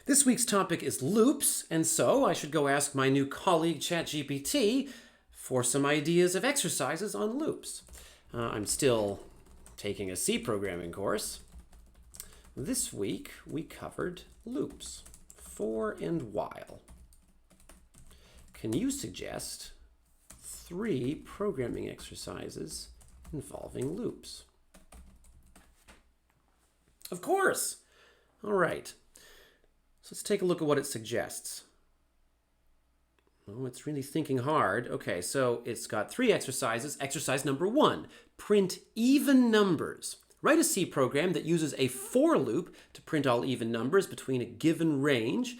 This week's topic is loops, and so I should go ask my new colleague ChatGPT for some ideas of exercises on loops. I'm still taking a C programming course. This week we covered loops, for and while. Can you suggest 3 programming exercises involving loops? Of course! All right. So let's take a look at what it suggests. Oh, it's really thinking hard. Okay, so it's got 3 exercises. Exercise number 1, print even numbers. Write a C program that uses a for loop to print all even numbers between a given range.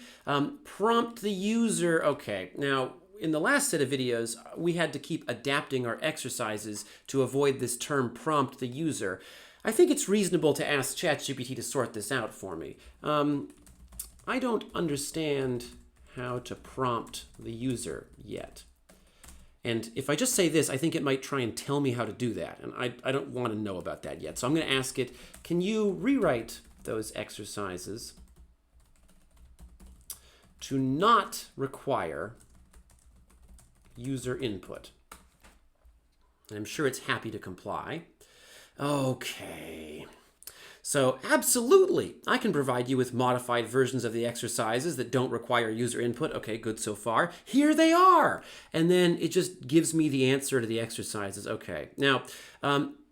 Prompt the user. Okay, now in the last set of videos, we had to keep adapting our exercises to avoid this term prompt the user. I think it's reasonable to ask ChatGPT to sort this out for me. I don't understand how to prompt the user yet. And if I just say this, I think it might try and tell me how to do that. And I don't want to know about that yet. So I'm going to ask it, can you rewrite those exercises to not require user input? And I'm sure it's happy to comply. Okay. So absolutely, I can provide you with modified versions of the exercises that don't require user input. Okay, good so far. Here they are. And then it just gives me the answer to the exercises. Okay, now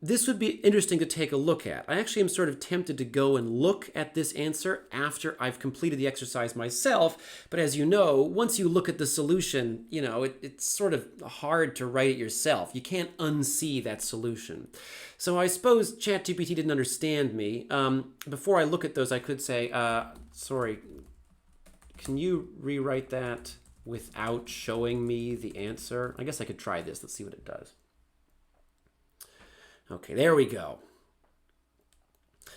this would be interesting to take a look at. I actually am sort of tempted to go and look at this answer after I've completed the exercise myself. But as you know, once you look at the solution, you know, it's sort of hard to write it yourself. You can't unsee that solution. So I suppose ChatGPT didn't understand me. Before I look at those, I could say, sorry, can you rewrite that without showing me the answer? I guess I could try this. Let's see what it does. Okay, there we go.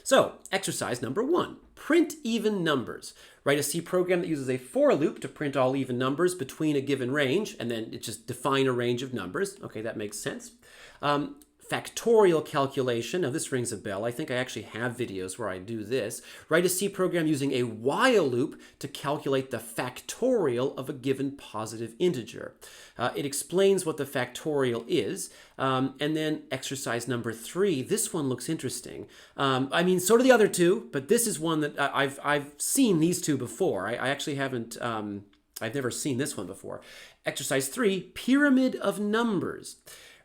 So, exercise number 1, print even numbers. Write a C program that uses a for loop to print all even numbers between a given range, and then it just define a range of numbers. Okay, that makes sense. Factorial calculation. Now this rings a bell. I think I actually have videos where I do this. Write a C program using a while loop to calculate the factorial of a given positive integer. It explains what the factorial is. And then exercise number 3. This one looks interesting. I mean, so do the other 2, but this is one that I've seen these 2 before. I actually haven't. I've never seen this one before. Exercise 3, pyramid of numbers.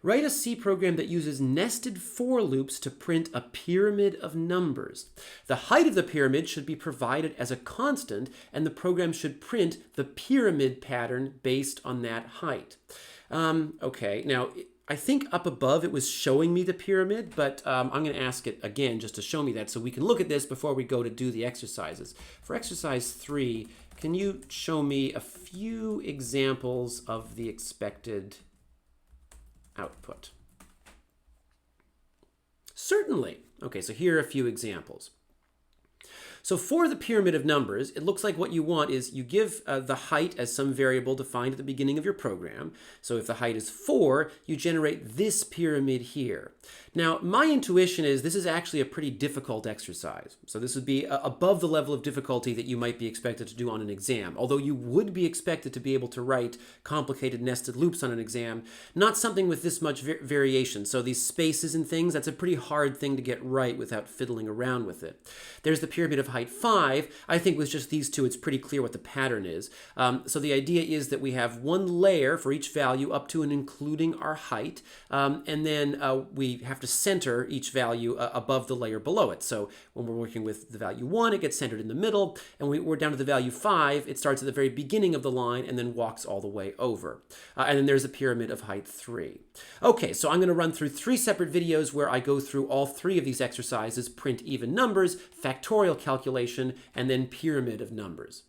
Write a C program that uses nested for loops to print a pyramid of numbers. The height of the pyramid should be provided as a constant, and the program should print the pyramid pattern based on that height. Okay, now I think up above it was showing me the pyramid, but I'm going to ask it again just to show me that so we can look at this before we go to do the exercises. For exercise 3, can you show me a few examples of the expected output? Certainly. Okay, so here are a few examples. So for the pyramid of numbers, it looks like what you want is you give the height as some variable defined at the beginning of your program. So if the height is 4, you generate this pyramid here. Now, my intuition is this is actually a pretty difficult exercise. So this would be above the level of difficulty that you might be expected to do on an exam, although you would be expected to be able to write complicated nested loops on an exam, not something with this much variation. So these spaces and things, that's a pretty hard thing to get right without fiddling around with it. There's the pyramid of height 5. I think with just these 2, it's pretty clear what the pattern is. So the idea is that we have one layer for each value up to and including our height, and then we have to center each value above the layer below it. So when we're working with the value 1, it gets centered in the middle, and we're down to the value 5, it starts at the very beginning of the line and then walks all the way over. And then there's a pyramid of height 3. Okay, so I'm going to run through 3 separate videos where I go through all 3 of these exercises: print even numbers, factorial calculation, and then pyramid of numbers.